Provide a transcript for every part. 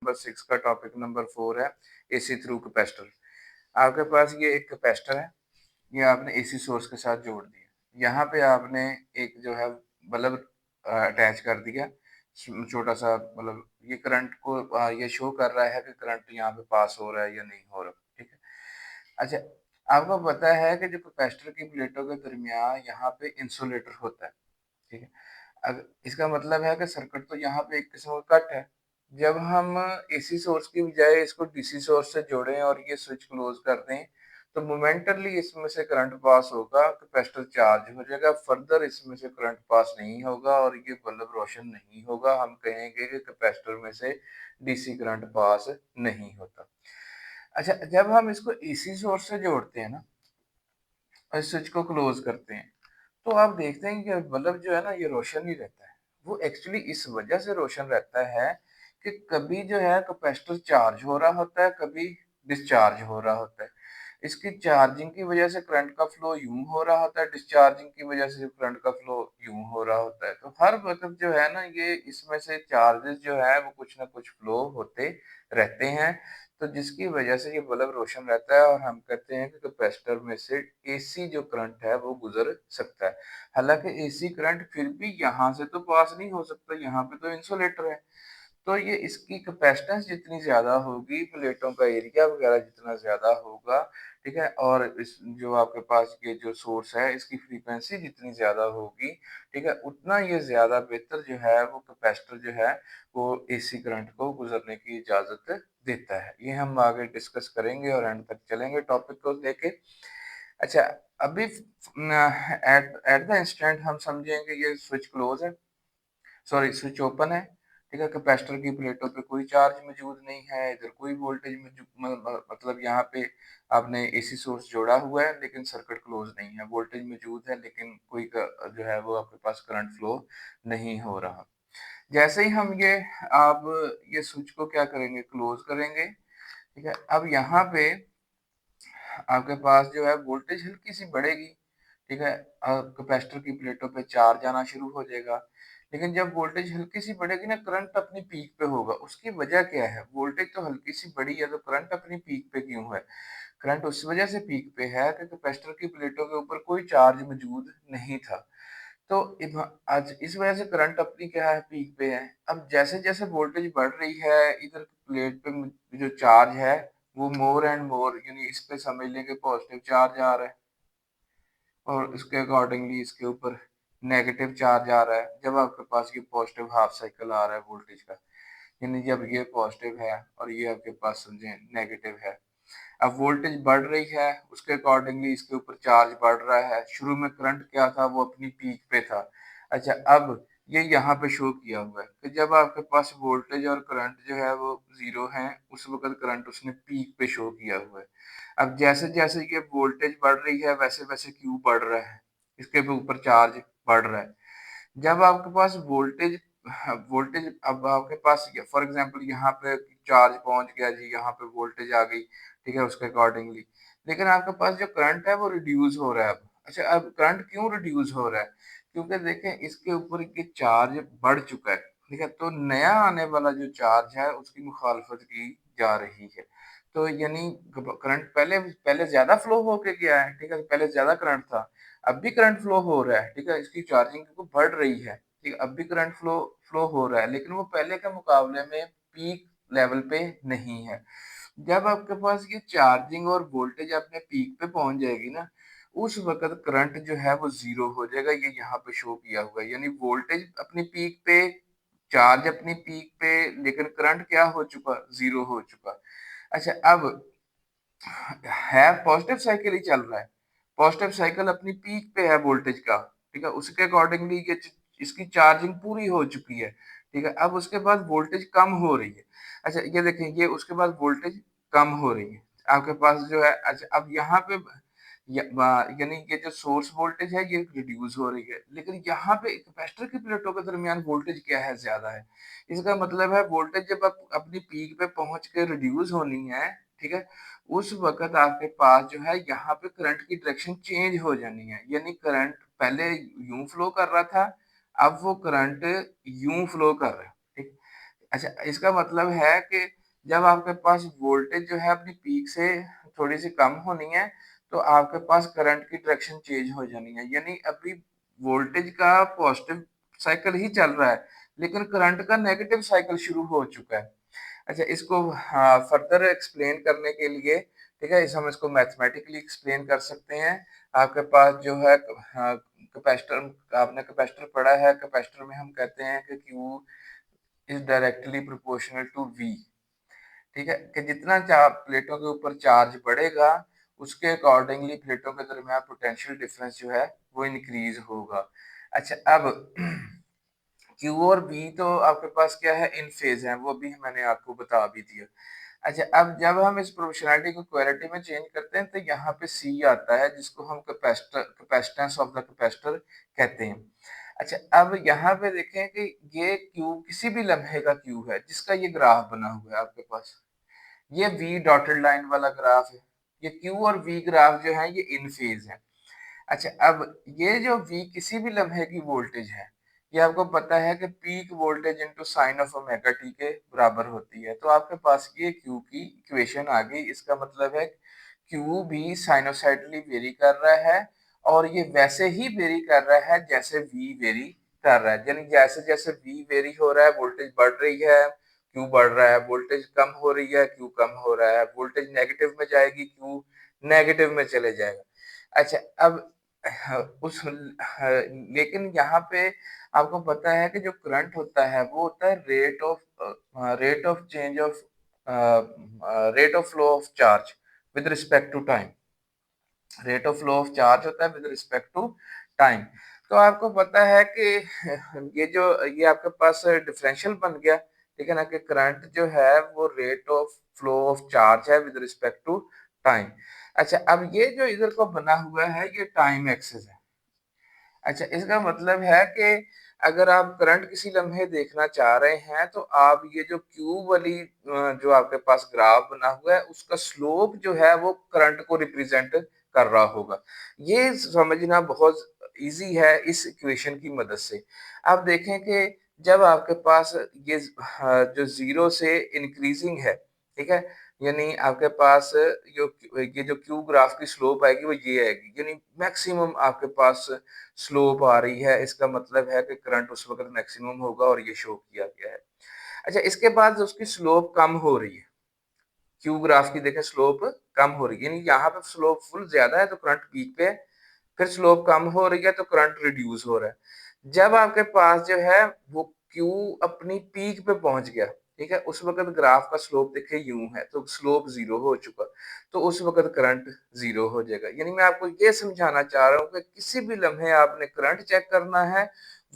Number 6 का topic number 4 है AC through capacitor. आपके पास ये एक कैपेसिटर है, ये आपने एसी सोर्स के साथ जोड़ दिया। यहाँ पे आपने एक जो है बल्ब अटैच कर दिया, छोटा सा मतलब ये करंट को ये शो कर रहा है कि करंट यहाँ पे पास हो रहा है या नहीं हो रहा, ठीक है। अच्छा, आपको पता है कि जो कैपेसिटर की प्लेटों के दरमियान यहाँ पे इंसुलेटर होता है, ठीक है। अब इसका मतलब है कि सर्किट तो यहाँ पे एक किस्म का कट है। जब हम एसी सोर्स की बजाय इसको डीसी सोर्स से जोड़ें और ये स्विच क्लोज कर दें, तो मोमेंटली इसमें से करंट पास होगा, कैपेसिटर चार्ज हो जाएगा, फर्दर इसमें से करंट पास नहीं होगा और ये बल्ब रोशन नहीं होगा। हम कहेंगे कि कैपेसिटर में से डीसी करंट पास नहीं होता। अच्छा, जब हम इसको एसी सोर्स से जोड़ते हैं ना और स्विच को क्लोज करते हैं, तो आप देखते हैं कि बल्ब जो है ना ये रोशन ही रहता है। वो एक्चुअली इस वजह से रोशन रहता है कि कभी जो है कैपेसिटर चार्ज हो रहा होता है, कभी डिस्चार्ज हो रहा होता है। इसकी चार्जिंग की वजह से करंट का फ्लो यूं हो रहा होता है, डिस्चार्जिंग की वजह से करंट का फ्लो यूं हो रहा होता है। तो हर वक्त जो है ना ये इसमें से चार्जेस जो है वो कुछ ना कुछ फ्लो होते रहते हैं। तो जिसकी वजह से ये बल्ब रोशन रहता है और हम कहते हैं कि कैपेसिटर में से एसी जो करंट है वो गुजर सकता है। हालांकि एसी करंट फिर भी यहाँ से तो पास नहीं हो सकता, यहाँ पे तो इंसुलेटर है। तो ये इसकी कैपेसिटेंस जितनी ज़्यादा होगी, प्लेटों का एरिया वगैरह जितना ज़्यादा होगा, ठीक है? और इस जो आपके पास ये जो सोर्स है, इसकी फ्रीक्वेंसी जितनी ज़्यादा होगी, ठीक है? उतना ये ज़्यादा बेहतर जो है वो कैपेसिटर जो है, वो एसी करंट को गुज़रने की इजाज़त देता है। ये हम आगे डिस्कस करेंगे और एंड तक चलेंगे टॉपिक को लेके। अच्छा, अभी एट एट द इंस्टेंट हम समझेंगे ये स्विच क्लोज़ है, सॉरी स्विच ओपन है, ठीक है। कैपेसिटर की प्लेटों पे कोई चार्ज मौजूद नहीं है, इधर कोई वोल्टेज मतलब यहाँ पे आपने एसी सोर्स जोड़ा हुआ है लेकिन सर्किट क्लोज नहीं है, वोल्टेज मौजूद है लेकिन कोई जो है वो आपके पास करंट फ्लो नहीं हो रहा। जैसे ही हम ये आप ये स्विच को क्या करेंगे, क्लोज करेंगे, ठीक है। अब यहाँ पे आपके पास जो है वोल्टेज हल्की सी बढ़ेगी, ठीक है। कैपेसिटर की प्लेटों पे चार्ज आना शुरू हो जाएगा। लेकिन जब वोल्टेज हल्की सी बढ़ेगी ना, करंट अपनी पीक पे होगा। उसकी वजह क्या है? वोल्टेज तो हल्की सी बढ़ी है तो करंट अपनी पीक पे क्यों है? करंट उस वजह से पीक पे है कि कैपेसिटर की प्लेटों के ऊपर कोई चार्ज मौजूद नहीं था। तो आज इस वजह से करंट अपनी क्या है, पीक पे है। अब जैसे जैसे वोल्टेज बढ़ रही है, इधर प्लेट पे जो चार्ज है वो मोर एंड मोर, यानी इस पे समझ लें कि पॉजिटिव चार्ज आ रहा है और उसके अकॉर्डिंगली इसके ऊपर नेगेटिव चार्ज आ रहा है। जब आपके पास ये पॉजिटिव हाफ साइकिल आ रहा है वोल्टेज का, यानी जब ये पॉजिटिव है और ये आपके पास समझें नेगेटिव है। अब वोल्टेज बढ़ रही है, उसके अकॉर्डिंगली इसके ऊपर चार्ज बढ़ रहा है। शुरू में करंट क्या था, वो अपनी पीक पे था। अच्छा, अब ये यहाँ पे शो किया हुआ है कि जब आपके पास वोल्टेज और करंट जो है वो जीरो है, उस वक्त करंट उसने पीक पे शो किया हुआ है। अब जैसे जैसे ये वोल्टेज बढ़ रही है वैसे वैसे क्यू बढ़ रहा है, इसके भी ऊपर चार्ज बढ़ रहा है। जब आपके पास वोल्टेज वोल्टेज अब आपके पास फॉर एग्जांपल यहाँ पे चार्ज पहुंच गया जी, यहाँ पे वोल्टेज आ गई, ठीक है, उसके अकॉर्डिंगली। लेकिन आपके पास जो करंट है वो रिड्यूस हो रहा है अब। अच्छा, अब करंट क्यों रिड्यूस हो रहा है? क्योंकि देखें इसके ऊपर ये चार्ज बढ़ चुका है, ठीक है। तो नया आने वाला जो चार्ज है उसकी मुखालफत की जा रही है। तो यानी करंट पहले पहले ज्यादा फ्लो होके गया है, ठीक है, पहले ज्यादा करंट था, अब भी करंट फ्लो हो रहा है, ठीक है, इसकी चार्जिंग क्योंकि बढ़ रही है, ठीक है, अब भी करंट फ्लो फ्लो हो रहा है, लेकिन वो पहले के मुकाबले में पीक लेवल पे नहीं है। जब आपके पास ये चार्जिंग और वोल्टेज अपने पीक पे पहुंच जाएगी ना, उस वक्त करंट जो है वो जीरो हो जाएगा। ये यहाँ पे शो किया हुआ है, यानी वोल्टेज अपनी पीक पे, चार्ज अपनी पीक पे, लेकिन करंट क्या हो चुका, जीरो हो चुका। अच्छा, अब है पॉजिटिव साइकिल ही चल रहा है, पॉजिटिव साइकिल अपनी पीक पे है वोल्टेज का, ठीक है, उसके अकॉर्डिंगली ये इसकी चार्जिंग पूरी हो चुकी है, ठीक है। अब उसके बाद वोल्टेज कम हो रही है। अच्छा, ये देखें, ये उसके बाद वोल्टेज कम हो रही है आपके पास जो है। अच्छा, अब यहाँ पे यानी ये जो सोर्स वोल्टेज है ये रिड्यूस हो रही है, लेकिन यहाँ पे कैपेसिटर की प्लेटों के दरमियान वोल्टेज क्या है, ज्यादा है। इसका मतलब है वोल्टेज जब अपनी पीक पे पहुंच के रिड्यूस होनी है, ठीक है, उस वक़्त आपके पास जो है यहाँ पे करंट की डायरेक्शन चेंज हो जानी है। यानी करंट पहले यूँ फ्लो कर रहा था, अब वो करंट यूँ फ्लो कर रहा है, ठीक। अच्छा, इसका मतलब है कि जब आपके पास वोल्टेज जो है अपनी पीक से थोड़ी-सी कम होनी है, तो आपके पास करंट की डायरेक्शन चेंज हो जानी है। यानी अभी वोल्टेज का पॉजिटिव साइकिल ही चल रहा है, लेकिन करंट का नेगेटिव साइकिल शुरू हो चुका है। अच्छा, इसको फर्दर एक्सप्लेन करने के लिए, ठीक है, इस हम इसको मैथमेटिकली एक्सप्लेन कर सकते हैं। आपके पास जो है कैपेसिटर, आपने कैपेसिटर पढ़ा है, कैपेसिटर में हम कहते हैं कि Q is directly proportional to V। ठीक है, कि जितना प्लेटों के ऊपर चार्ज बढ़ेगा, उसके अकॉर्डिंगली प्लेटों के दरमियान पोटेंशियल डिफरेंस जो है वो इंक्रीज होगा। अच्छा, अब क्यू और बी तो आपके पास क्या है, इन फेज है, वो भी मैंने आपको बता भी दिया। अच्छा, अब जब हम इस प्रोपोर्शनैलिटी को क्वालिटी में चेंज करते हैं, तो यहाँ पे सी आता है, जिसको हम कैपेसिटेंस ऑफ द कैपेसिटर कहते हैं। अच्छा, अब यहाँ पे देखें कि ये क्यू किसी भी लम्हे का क्यू है, जिसका ये ग्राफ बना हुआ है आपके पास, ये वी डॉटेड लाइन वाला ग्राफ है। ये क्यू और वी ग्राफ जो है ये इन फेज है। अच्छा, अब ये जो V किसी भी लम्हे की वोल्टेज है, ये आपको पता है कि peak voltage into sine of omega T के बराबर होती है। तो आपके पास ये Q की इक्वेशन आ गई। इसका मतलब है Q भी साइनोसाइडली वेरी कर रहा है, और ये वैसे ही वेरी कर रहा है जैसे V वेरी कर रहा है। यानी जैसे जैसे V वेरी हो रहा है, वोल्टेज बढ़ रही है, Q बढ़ रहा है, वोल्टेज कम हो रही है, Q कम हो रहा है, वोल्टेज नेगेटिव में जाएगी, Q नेगेटिव में चले जाएगा। अच्छा, अब लेकिन यहाँ पे आपको पता है कि जो करंट होता है वो होता है rate of change of rate of flow of charge with respect to time. Rate of flow of charge होता है विद रिस्पेक्ट टू टाइम। तो आपको पता है कि ये आपके पास डिफरेंशियल बन गया, ठीक है ना, कि करंट जो है वो rate of flow of charge है विद रिस्पेक्ट टू टाइम। अच्छा, अब ये जो इधर को बना हुआ है ये टाइम एक्सिस है। अच्छा, इसका मतलब है कि अगर आप करंट किसी लम्हे देखना चाह रहे हैं, तो आप ये जो क्यूब वाली जो आपके पास ग्राफ बना हुआ है, उसका स्लोप जो है वो करंट को रिप्रेजेंट कर रहा होगा। ये समझना बहुत इजी है इस इक्वेशन की मदद से। आप देखें कि जब आपके पास ये जो जीरो से इंक्रीजिंग है, ठीक है, यानी आपके पास ये जो क्यू ग्राफ की स्लोप आएगी वो ये आएगी, यानी मैक्सिमम आपके पास स्लोप आ रही है। इसका मतलब है कि करंट उस वक्त मैक्सिमम होगा, और ये शो किया गया है। अच्छा, इसके बाद उसकी स्लोप कम हो रही है, क्यू ग्राफ की देखें स्लोप कम हो रही है, यानी यहाँ पे स्लोप फुल ज्यादा है तो करंट पीक पे है, फिर स्लोप कम हो रही है तो करंट रिड्यूस हो रहा है। जब आपके पास जो है वो क्यू अपनी पीक पे पहुंच गया, ठीक है, उस वक्त ग्राफ का स्लोप देखे यूं है, तो स्लोप जीरो हो चुका, तो उस वक्त करंट जीरो हो जाएगा। यानी मैं आपको ये समझाना चाह रहा हूँ कि किसी भी लम्हे आपने करंट चेक करना है,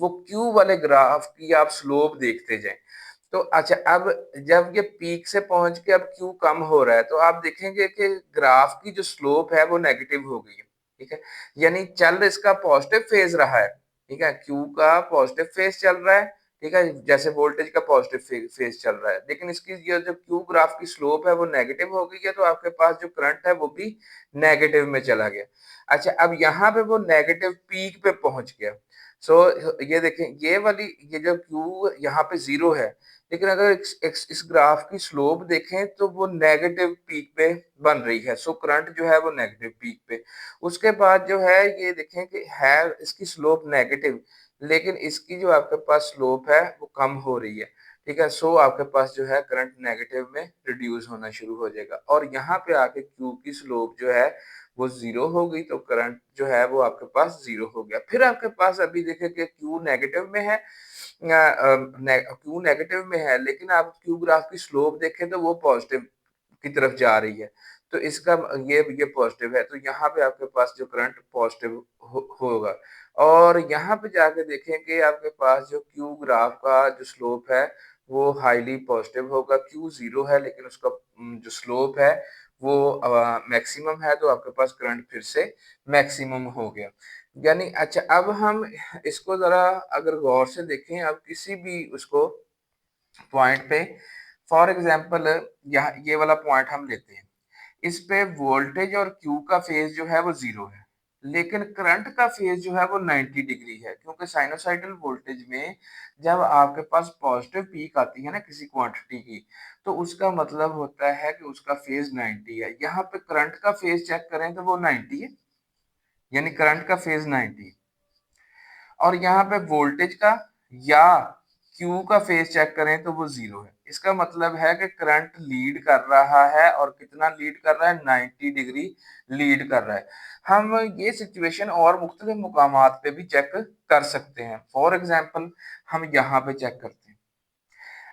वो क्यू वाले ग्राफ की आप स्लोप देखते जाएं। तो अच्छा, अब जब ये पीक से पहुंच के अब क्यू कम हो रहा है, तो आप देखेंगे कि ग्राफ की जो स्लोप है वो नेगेटिव हो गई है, ठीक है, यानी चल इसका पॉजिटिव फेज रहा है, ठीक है, क्यू का पॉजिटिव फेज चल रहा है, ठीक है, जैसे वोल्टेज का पॉजिटिव फेज चल रहा है, लेकिन इसकी ये जो क्यू ग्राफ की स्लोप है वो नेगेटिव हो गई है, तो आपके पास जो करंट है वो भी नेगेटिव में चला गया। अच्छा, अब यहाँ पे वो नेगेटिव पीक पे पहुंच गया। सो ये देखें, ये जो क्यू यहाँ पे जीरो है, लेकिन अगर इस ग्राफ की स्लोप देखें तो वो नेगेटिव पीक पे बन रही है। सो करंट जो है वो नेगेटिव पीक पे। उसके बाद जो है ये देखें कि है इसकी स्लोप नेगेटिव, लेकिन इसकी जो आपके पास स्लोप है वो कम हो रही है, ठीक है। सो आपके पास जो है करंट नेगेटिव में रिड्यूस होना शुरू हो जाएगा, और यहाँ पे आके क्यू की स्लोप जो है वो जीरो हो गई, तो करंट जो है वो आपके पास जीरो हो गया। फिर आपके पास अभी देखें कि क्यू नेगेटिव में है, क्यू नेगेटिव में है, लेकिन आप क्यू ग्राफ की स्लोप देखें तो वो पॉजिटिव की तरफ जा रही है, तो इसका ये पॉजिटिव है, तो यहाँ पे आपके पास जो करंट पॉजिटिव होगा। और यहाँ पे जाके देखें कि आपके पास जो क्यू ग्राफ का जो स्लोप है वो हाईली पॉजिटिव होगा। क्यू जीरो है, लेकिन उसका जो स्लोप है वो मैक्सिमम है, तो आपके पास करंट फिर से मैक्सिमम हो गया। यानी अच्छा, अब हम इसको जरा अगर गौर से देखें, अब किसी भी उसको पॉइंट पे, फॉर एग्जांपल यहाँ ये वाला पॉइंट हम लेते हैं, इस पे वोल्टेज और क्यू का फेज जो है वो जीरो है, लेकिन करंट का फेज जो है वो 90 डिग्री है, क्योंकि साइनोसाइडल वोल्टेज में जब आपके पास पॉजिटिव पीक आती है ना किसी क्वांटिटी की, तो उसका मतलब होता है कि उसका फेज 90 है। यहाँ पे करंट का फेज चेक करें तो वो 90 है, यानी करंट का फेज 90। और यहाँ पे वोल्टेज का या क्यू का फेज चेक करें तो वो 0 है। इसका मतलब है कि करंट लीड कर रहा है, और कितना लीड कर रहा है, 90 डिग्री लीड कर रहा है। हम ये सिचुएशन और मुख्तलिफ मुकामात पे भी चेक कर सकते हैं। फॉर एग्जांपल हम यहाँ पे चेक करते हैं।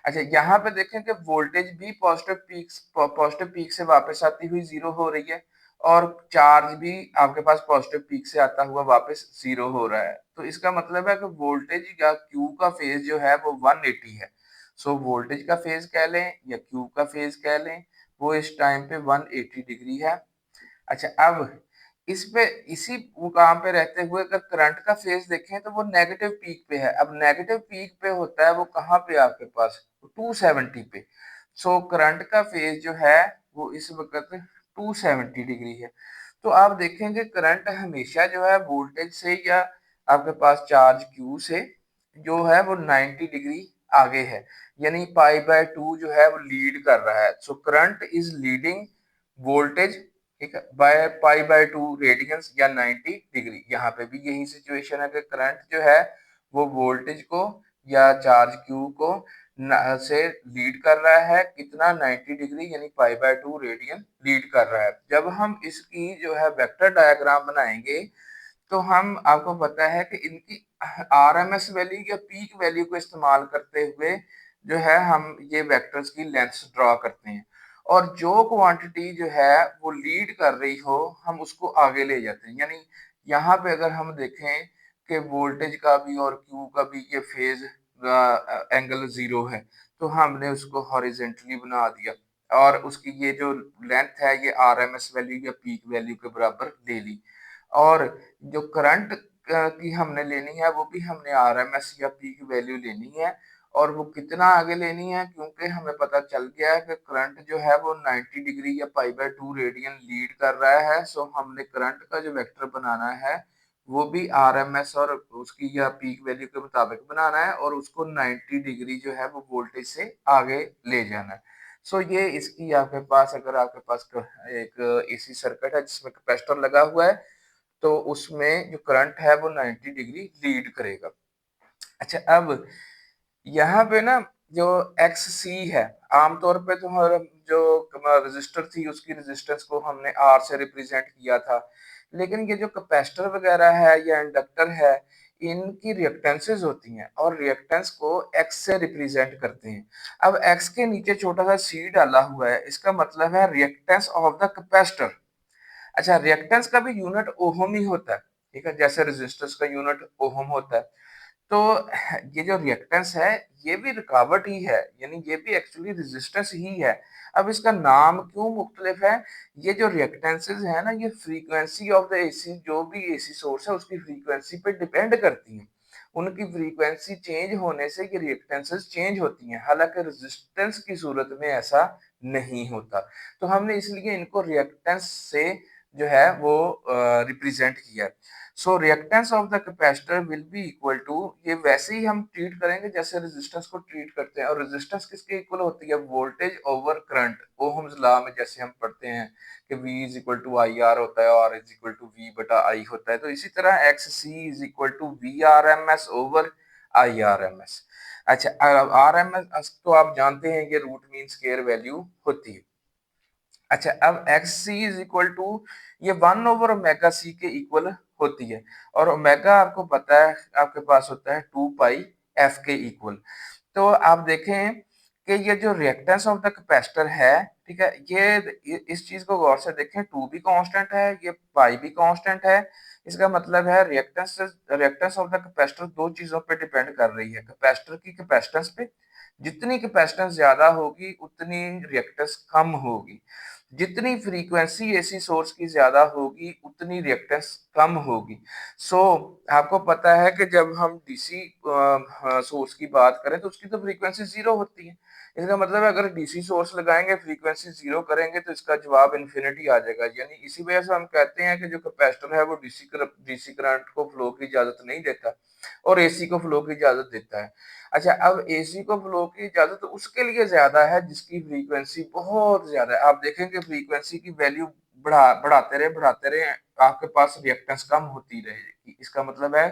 अच्छा, यहाँ पे देखें कि वोल्टेज भी पॉजिटिव पीक से वापस आती हुई 0 हो रही है, और चार्ज भी आपके पास पॉजिटिव पीक से आता हुआ वापस 0 हो रहा है। तो इसका मतलब है कि वोल्टेज या क्यू का फेज जो है वो 180 है। सो वोल्टेज का फेज कह लें या क्यू का फेज कह लें, वो इस टाइम पे 180 डिग्री है। अच्छा, अब इस पे इसी मुकाम पे रहते हुए अगर करंट का फेज देखें तो वो नेगेटिव पीक पे है। अब नेगेटिव पीक पे होता है वो कहाँ पे आपके पास, 270 पे। सो करंट का फेज जो है वो इस वक्त 270 डिग्री है। तो आप देखेंगे करंट हमेशा जो है वोल्टेज से या आपके पास चार्ज क्यू से जो है वो 90 डिग्री आगे है, यानी पाई बाय 2 जो है वो लीड कर रहा है। So current is leading voltage, ठीक है, बाय पाई बाय 2 रेडियंस या 90 डिग्री। यहाँ पे भी यही सिचुएशन है कि करंट जो है वो वोल्टेज को या चार्ज क्यू को से लीड कर रहा है, कितना, 90 डिग्री, यानी पाई बाय 2 रेडियन लीड कर रहा है। जब हम इसकी जो है वेक्टर डायग्राम बनाएंगे तो हम, आपको पता है कि इनकी आरएमएस वैल्यू या पीक वैल्यू को इस्तेमाल करते हुए जो है हम ये वेक्टर्स की लेंथ्स ड्रॉ करते हैं, और जो क्वांटिटी जो है वो लीड कर रही हो हम उसको आगे ले जाते हैं। यानी यहाँ पे अगर हम देखें कि वोल्टेज का भी और क्यू का भी ये फेज एंगल 0 है, तो हमने उसको हॉरिजेंटली बना दिया, और उसकी ये जो लेंथ है ये आरएमएस वैल्यू या पीक वैल्यू के बराबर ले ली। और जो करंट की हमने लेनी है वो भी हमने आरएमएस या पीक वैल्यू लेनी है, और वो कितना आगे लेनी है, क्योंकि हमें पता चल गया है कि करंट जो है वो 90 डिग्री या पाई बाय 2 रेडियन लीड कर रहा है। सो हमने करंट का जो वेक्टर बनाना है वो भी आरएमएस और उसकी या पीक वैल्यू के मुताबिक बनाना है, और उसको 90 डिग्री जो है वो वोल्टेज से आगे ले जाना है। सो ये इसकी आपके पास, अगर आपके पास एक एसी सर्किट है जिसमें कैपेसिटर लगा हुआ है, तो उसमें जो करंट है वो 90 डिग्री लीड करेगा। अच्छा, अब यहाँ पे ना जो एक्स सी है, आमतौर पे तो हम जो रजिस्टर थी उसकी रेजिस्टेंस को हमने आर से रिप्रेजेंट किया था, लेकिन ये जो कैपेसिटर वगैरह है या इंडक्टर है, इनकी रिएक्टेंसेस होती हैं और रिएक्टेंस को एक्स से रिप्रेजेंट करते हैं। अब एक्स के नीचे छोटा सा सी डाला हुआ है, इसका मतलब है रिएक्टेंस ऑफ द कैपेसिटर। अच्छा, रिएक्टेंस का भी यूनिट ओहम ही होता है, ठीक है, जैसे रेजिस्टेंस का यूनिट ओहम होता है। तो ये जो रिएक्टेंस है ये भी रुकावट ही है, यानी ये भी एक्चुअली रेजिस्टेंस ही है। अब इसका नाम क्यों मुख्तलिफ है, ये जो रिएक्टेंसेस है ना ये फ्रीक्वेंसी ऑफ द एसी, जो भी एसी सोर्स है उसकी फ्रीक्वेंसी पे डिपेंड करती है। उनकी फ्रीक्वेंसी चेंज होने से ये रिएक्टेंसेस चेंज होती हैं, हालांकि रेजिस्टेंस की सूरत में ऐसा नहीं होता। तो हमने इसलिए इनको रिएक्टेंस से जो है वो रिप्रेजेंट किया। So reactance of the capacitor will be equal to, ये वैसे ही हम ट्रीट करेंगे जैसे रेजिस्टेंस को ट्रीट करते हैं, और रेजिस्टेंस किसके इक्वल होती है, voltage over current. Ohm's law में जैसे हम पढ़ते हैं कि V is equal to I R होता है और इज इक्वल टू V बटा आई होता है, तो इसी तरह X C is equal to V R M S over I R M S. अच्छा, आर एम एस तो आप जानते हैं ये रूट मीन स्केयर वैल्यू होती है। अच्छा, अब X C is equal to, ये 1 ओवर ओमेगा सी के इक्वल होती है, और ओमेगा आपको पता है आपके पास होता है 2 पाई एफ के इक्वल। तो आप देखें कि ये जो रिएक्टेंस ऑफ द कैपेसिटर है, ठीक है, ये इस चीज को गौर से देखें, 2 भी कांस्टेंट है, ये पाई भी कांस्टेंट है। इसका मतलब है रिएक्टेंस ऑफ द कैपेसिटर दो चीजों पे डिपेंड कर रही है, कैपेसिटर की कैपेसिटेंस पे। जितनी कैपेसिटेंस ज्यादा होगी उतनी रिएक्टेंस कम होगी, जितनी फ्रीक्वेंसी एसी सोर्स की ज्यादा होगी उतनी रिएक्टेंस कम होगी। सो आपको पता है कि जब हम डीसी सोर्स की बात करें तो उसकी तो फ्रीक्वेंसी 0 होती है, इसका मतलब है अगर डीसी सोर्स लगाएंगे, फ्रीक्वेंसी 0 करेंगे तो इसका जवाब इन्फिनिटी आ जाएगा। यानी इसी वजह से हम कहते हैं कि जो कैपेसिटर है वो डीसी करंट को फ्लो की इजाजत नहीं देता और एसी को फ्लो की इजाजत देता है। अच्छा, अब एसी को फ्लो की इजाजत तो उसके लिए ज्यादा है जिसकी फ्रीक्वेंसी बहुत ज्यादा है। आप देखेंगे फ्रीक्वेंसी की वैल्यू बढ़ाते रहे आपके पास रिएक्टेंस कम होती रहेगी। इसका मतलब है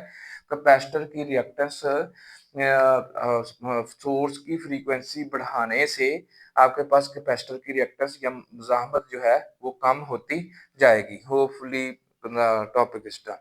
कैपेसिटर की रिएक्टेंस सोर्स की फ्रीक्वेंसी बढ़ाने से आपके पास कैपेसिटर की रिएक्टेंस या मुजाहमत जो है वो कम होती जाएगी। Hopefully topic is done.